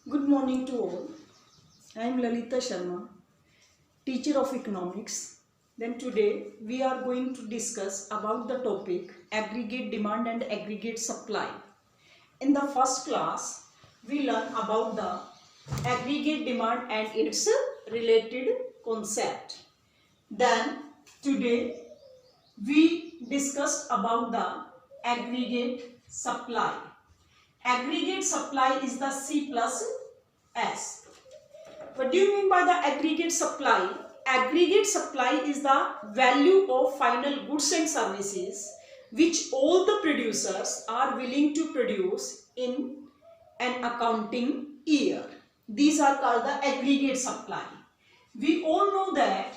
Good morning to all. I am Lalita Sharma, teacher of economics. Then today we are going to discuss about the topic aggregate demand and aggregate supply. In the first class, we learn about the aggregate demand and its related concept. Then today we discussed about the aggregate supply. Aggregate supply is the C plus S. What do you mean by the aggregate supply? Aggregate supply is the value of final goods and services which all the producers are willing to produce in an accounting year. These are called the aggregate supply. We all know that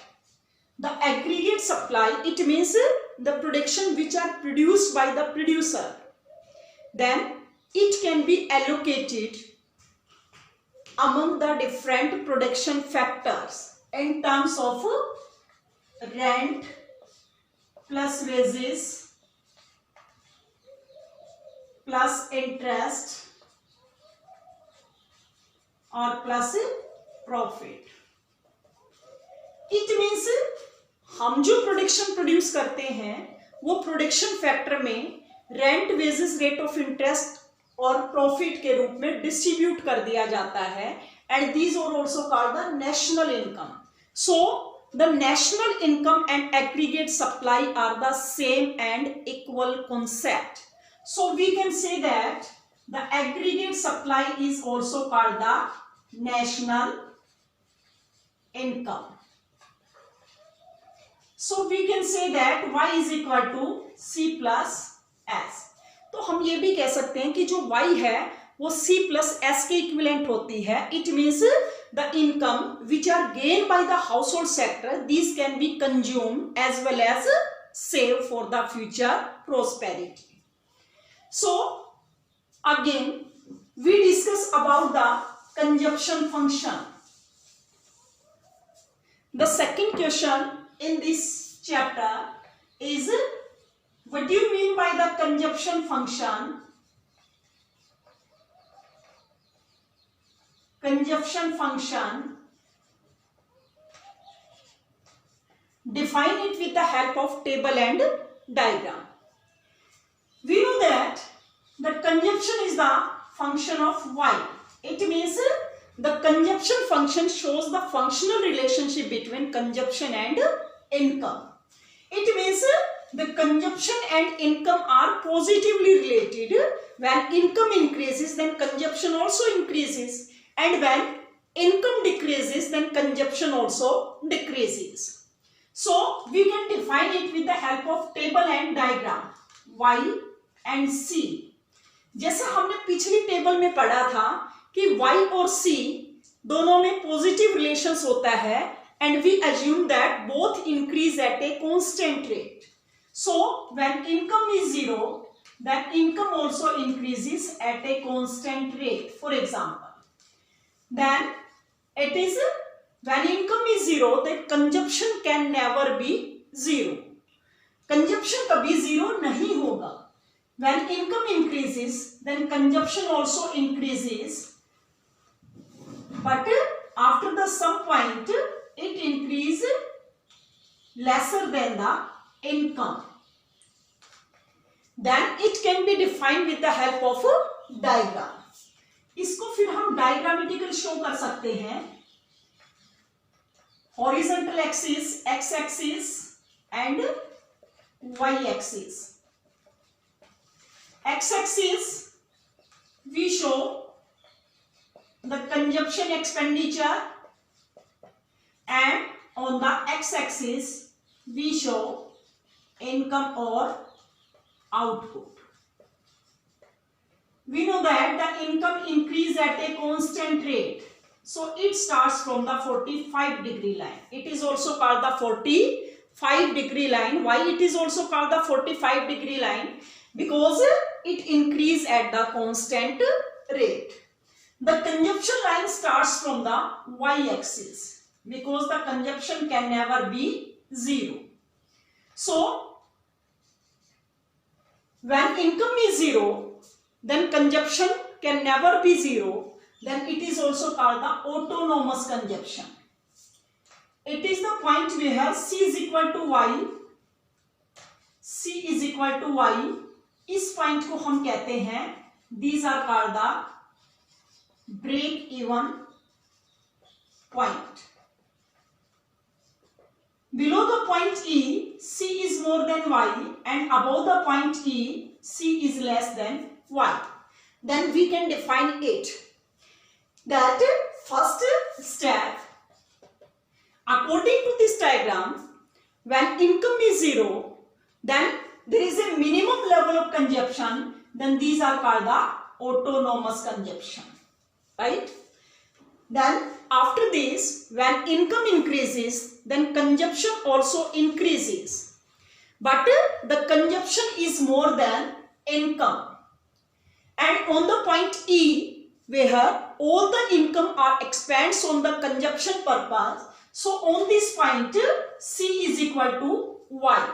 the aggregate supply, it means the production which are produced by the producer. Then it can be allocated among the different production factors in terms of rent plus wages plus interest or plus profit. It means हम जो production produce करते हैं वो production factor में rent wages rate of interest और profit के रूप में डिस्ट्रीब्यूट कर दिया जाता है and these are also called the national income. So the national income and aggregate supply are the same and equal concept. So we can say that the aggregate supply is also called the national income. So we can say that y is equal to c plus s. तो हम ये भी कह सकते हैं कि जो y है वो c plus s के इक्विवेलेंट होती है. It means the income which are gained by the household sector, these can be consumed as well as saved for the future prosperity. So again we discuss about the consumption function. The second question in this chapter is, what do you mean by the consumption function? Consumption function, define it with the help of table and diagram. We know that the consumption is the function of y. It means the consumption function shows the functional relationship between consumption and income. It means the consumption and income are positively related. When income increases, then consumption also increases, and when income decreases, then consumption also decreases. So we can define it with the help of table and diagram, y and c. जैसा हमने पिछली table में पढ़ा था कि y और c दोनों में पॉजिटिव रिलेशंस होता है and we assume that both increase at a constant rate. So when income is zero, then income also increases at a constant rate. For example, then it is when income is zero, then consumption can never be zero. Consumption कभी zero नहीं होगा. When income increases, then consumption also increases, but after the some point it increases lesser than the income. Then it can be defined with the help of a diagram. इसको फिर हम diagrammatical show कर सकते हैं. Horizontal axis, x axis and y axis. X axis we show the consumption expenditure and on the x axis we show income or output. We know that the income increase at a constant rate, so it starts from the 45-degree line. It is also called the 45-degree line. Why it is also called the 45-degree line? Because it increase at the constant rate. The consumption line starts from the y-axis because the consumption can never be zero. So when income is zero, then consumption can never be zero. then it is also called the autonomous consumption. It is the point where C is equal to Y, C is equal to Y. इस point को हम कहते हैं, these are called the break even point. Below the point E, C is more than Y, and above the point E, C is less than Y. Then we can define it. That first step, according to this diagram, when income is 0, then there is a minimum level of consumption, then these are called the autonomous consumption, right? Then after this, when income increases, then consumption also increases, but the consumption is more than income. And on the point E, where all the income are expands on the consumption purpose, so on this point C is equal to Y.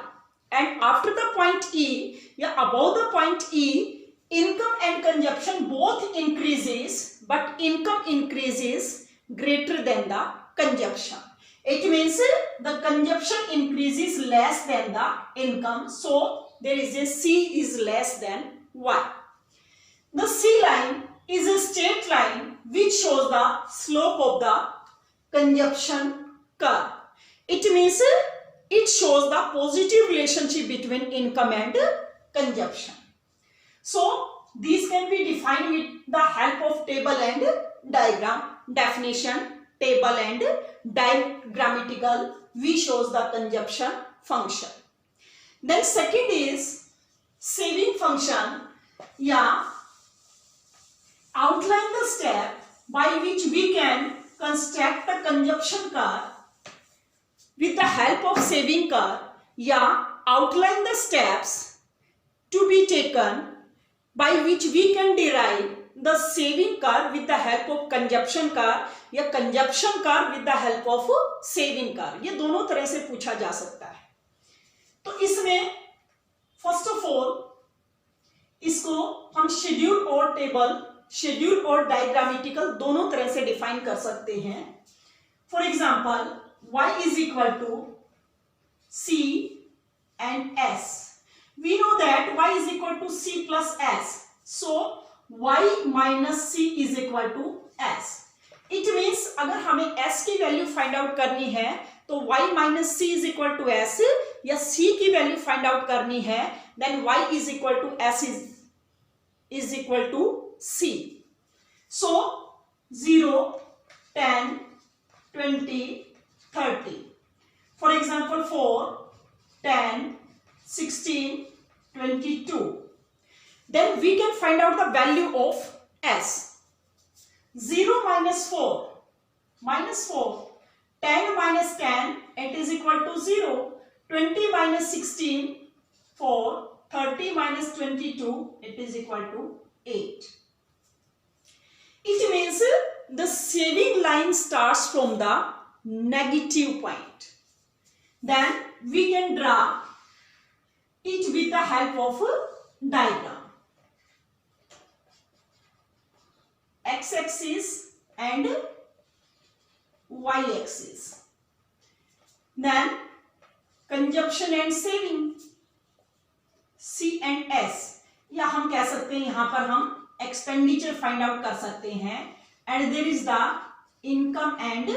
And after the point E, above the point E, income and consumption both increases, but income increases greater than the consumption. It means the consumption increases less than the income, so there is a C is less than Y. The C line is a straight line which shows the slope of the consumption curve. It means it shows the positive relationship between income and consumption. So these can be defined with the help of table and diagram. Definition, table and diagrammatical, we shows the consumption function. Then second is saving function. Outline the step by which we can construct the consumption curve with the help of saving curve. Outline the steps to be taken by which we can derive the saving curve with the help of consumption curve या consumption curve with the help of saving curve. ये दोनों तरह से पूछा जा सकता है. तो इसमें फर्स्ट ऑफ ऑल इसको हम शेड्यूल और टेबल, शेड्यूल और डायग्रामेटिकल दोनों तरह से डिफाइन कर सकते हैं. For example, y is equal to c and s. We know that y is equal to c plus s. So y minus c is equal to s. It means अगर हमें s की value find out करनी है तो y minus c is equal to s, या c की value find out करनी है then y is equal to s is equal to c. So 0, 10, 20, 30. For example, 4, 10, 16, 22. Then we can find out the value of s. 0 minus 4, minus 4. 10 minus 10, it is equal to 0. 20 minus 16, 4. 30 minus 22, it is equal to 8. It means the saving line starts from the negative point. Then we can draw it with the help of a diagram. X-axis and Y-axis. Then consumption and saving, C and S. या हम कह सकते हैं यहाँ पर हम expenditure find out कर सकते हैं. And there is the income and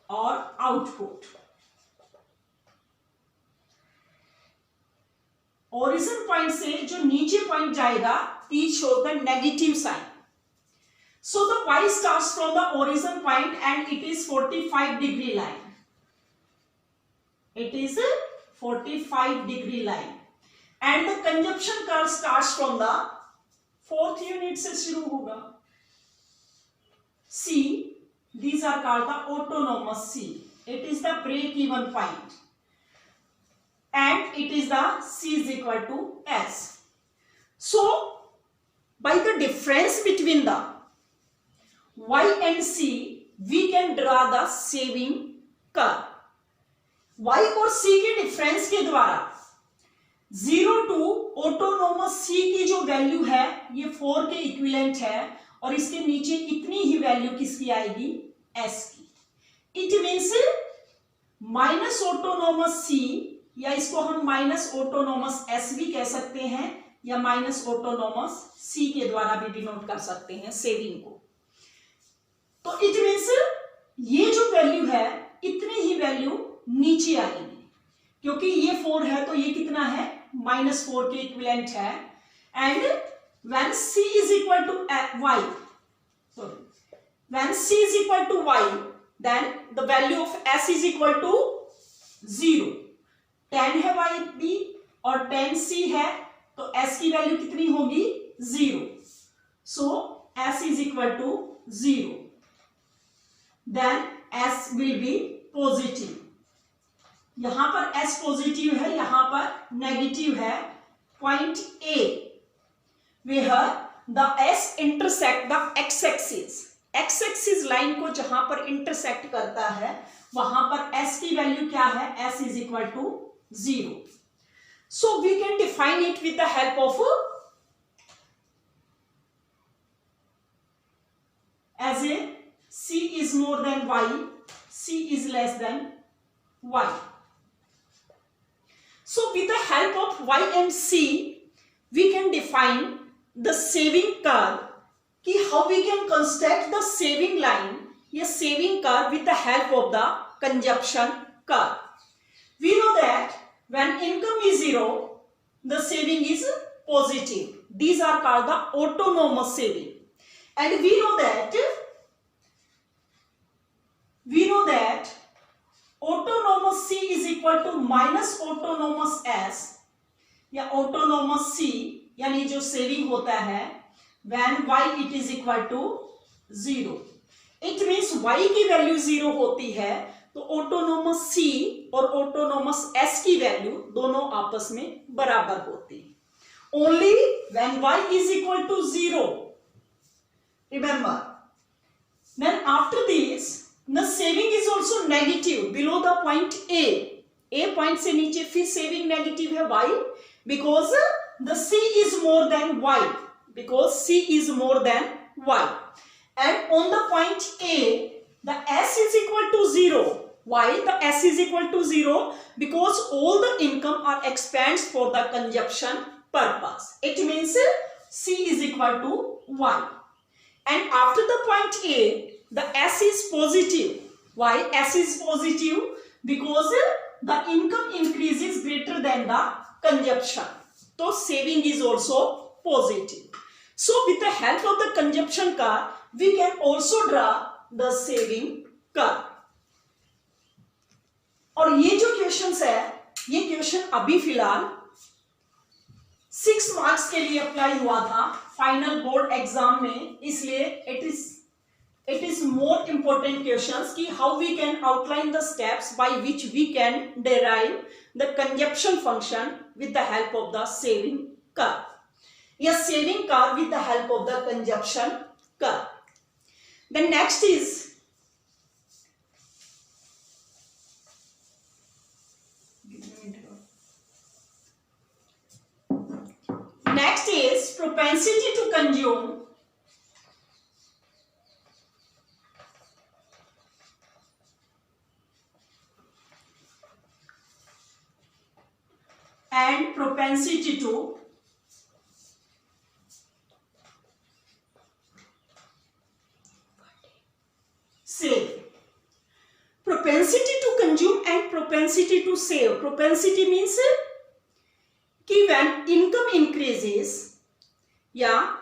और आउटपुट. ओरिजिन पॉइंट से जो नीचे पॉइंट जाएगा each shows the negative sign. So the y starts from the origin point and it is 45-degree line. It is a 45-degree line. And the consumption curve starts from the fourth unit से शुरू होगा. C, these are called the autonomous C. It is the break-even point. And it is the C is equal to S. So, by the difference between the Y and C, we can draw the saving curve. Y और C के difference के द्वारा 0 to autonomous C की जो value है ये 4 के equivalent है और इसके नीचे इतनी ही वैल्यू किसकी आएगी, S की। It means minus autonomous C, या इसको हम माइनस ऑटोनोमस S भी कह सकते हैं या माइनस ऑटोनोमस C के द्वारा भी डिनोट कर सकते हैं सेविंग को। तो इट मीन्स ये जो वैल्यू है इतनी ही वैल्यू नीचे आएगी, क्योंकि ये 4 है तो ये कितना है, -4 के इक्विवेलेंट है। And when C is equal to y, sorry, when C is equal to y, then the value of S is equal to 0। 10 है y भी और 10C है तो S की वैल्यू कितनी होगी, 0। So S is equal to 0, then S will be positive. यहां पर S पॉजिटिव है, यहां पर नेगेटिव है। Point A where the S intersect the x axis, x axis line को जहां पर इंटरसेक्ट करता है वहां पर S की वैल्यू क्या है, S is equal to 0। So we can define it with the help of as a C is more than Y, C is less than Y. So with the help of Y and C, we can define the saving curve. कि how we can construct the saving line या saving curve with the help of the consumption curve. We know that when income is 0, the saving is positive. These are called the autonomous saving. And we know that autonomous C is equal to minus autonomous S या autonomous C, यानी जो saving होता है when Y it is equal to 0. It means Y की value 0 होती है तो autonomous C और ऑटोनोमस S की वैल्यू दोनों आपस में बराबर होती है। Only when Y is equal to 0, remember, then after this the saving is also negative below the point A point से नीचे फिर saving negative है। Why? Because the C is more than Y, because C is more than Y, and on the point A the S is equal to 0. Why the S is equal to 0? Because all the income are expensed for the consumption purpose. It means C is equal to 1. And after the point A, the S is positive. Why S is positive? Because the income increase is greater than the consumption. So saving is also positive. So with the help of the consumption curve, we can also draw the saving curve. और ये जो questions है ये question अभी फिलहाल 6 marks के लिए apply हुआ था फाइनल बोर्ड एग्जाम में, इसलिए it is more important questions कि how we can outline the steps by which we can derive the consumption function with the help of the saving curve या saving curve with the help of the consumption curve. The next is propensity to consume and propensity to save. Propensity to consume and propensity to save. Propensity means कि when income increases, yeah,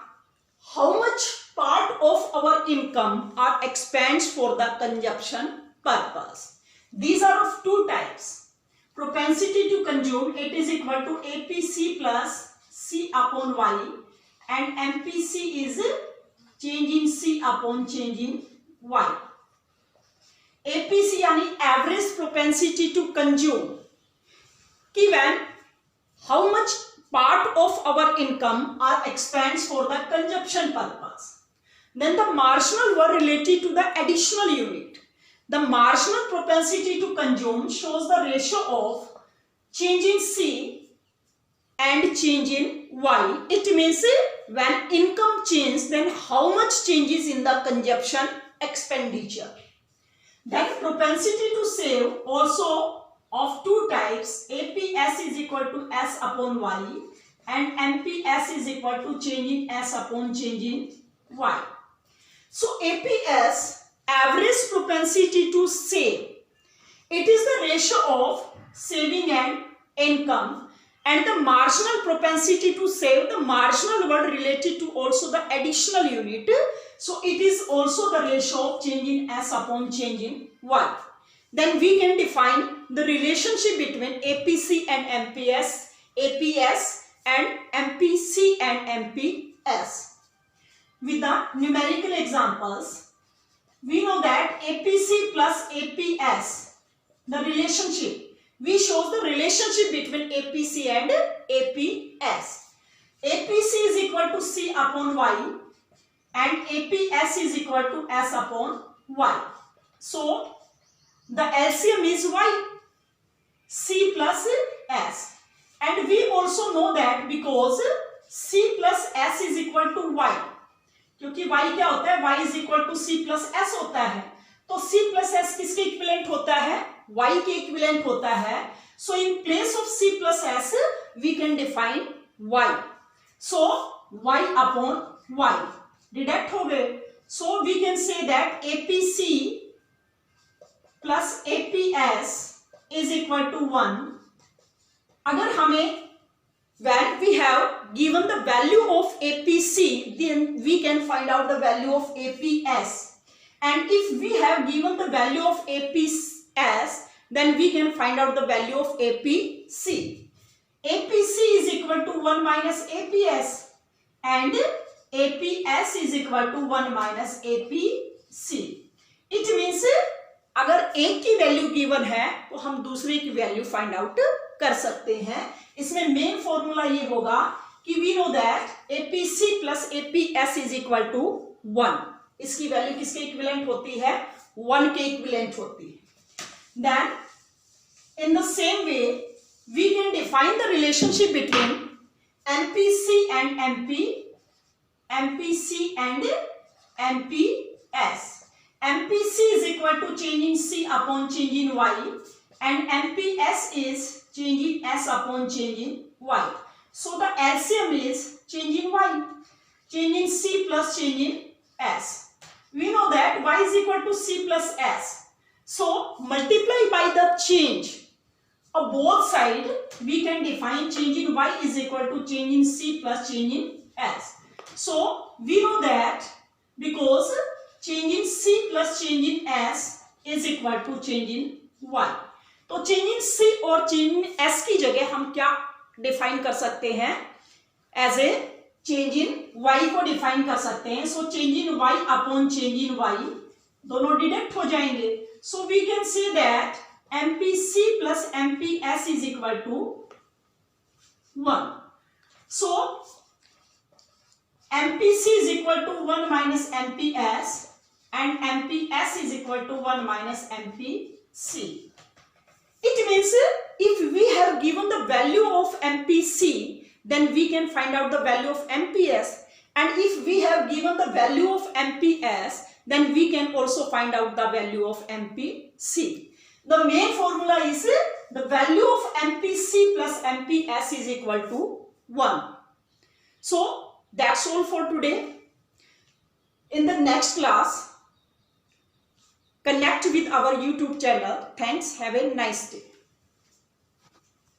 how much part of our income are expensed for the consumption purpose. These are of two types. Propensity to consume, it is equal to APC plus C upon Y, and MPC is change in C upon change in Y. APC यानी average propensity to consume, कि when how much part of our income are expensed for the consumption purpose. Then the marginal were related to the additional unit. The marginal propensity to consume shows the ratio of change in C and change in Y. It means when income changes, then how much changes in the consumption expenditure. Then propensity to save also of two types. APS is equal to S upon Y and MPS is equal to change in S upon change in Y. So APS, average propensity to save. It is the ratio of saving and income, and the marginal propensity to save, the marginal word related to also the additional unit. So it is also the ratio of change in S upon change in Y. Then we can define the relationship between APC and MPS, APS and MPC and MPS. With the numerical examples, we know that APC plus APS, the relationship, we show the relationship between APC and APS. APC is equal to C upon Y and APS is equal to S upon Y. So the LCM is Y, C plus S. And we also know that because C plus S is equal to Y, क्योंकि Y क्या होता है, Y is equal to C plus S होता है, तो C plus S किसके equivalent होता है, Y के इक्विवेलेंट होता है. So in place of C plus S we can define Y. So Y upon Y deduct हो गए. So we can say that APC plus APS is equal to 1. अगर हमें when we have given the value of APC, then we can find out the value of APS. And if we have given the value of APS, then we can find out the value of APC. APC is equal to 1 minus APS and APS is equal to 1 minus APC. It means अगर एक की value given है तो हम दूसरे की value find out कर सकते हैं. इसमें मेन फॉर्मूला ये होगा कि we know that APC plus APS is equal to 1. इसकी वैल्यू किसके इक्विवेलेंट होती है, 1 के इक्विवेलेंट होती है. Then in the same way we can define the relationship between MPC and MPC and MPS. MPC is equal to change in C upon change in Y and MPS is change in S upon change in Y. So the LCM is change in Y, change in C plus change in S. We know that Y is equal to C plus S. So multiply by the change of both sides, we can define change in Y is equal to change in C plus change in S. So we know that because change in C plus change in S is equal to change in Y. तो change in C और change in S की जगह हम क्या define कर सकते हैं, as a change in Y को डिफाइन कर सकते हैं. So change in Y upon change in Y दोनों डिडक्ट हो जाएंगे. So we can say that MPC plus MPS is equal to 1. So MPC is equal to 1 minus MPS and MPS is equal to 1 minus MPC. It means if we have given the value of MPC, then we can find out the value of MPS, and if we have given the value of MPS, then we can also find out the value of MPC. The main formula is the value of MPC plus MPS is equal to 1. So that's all for today. In the next class, connect with our YouTube channel. Thanks. Have a nice day.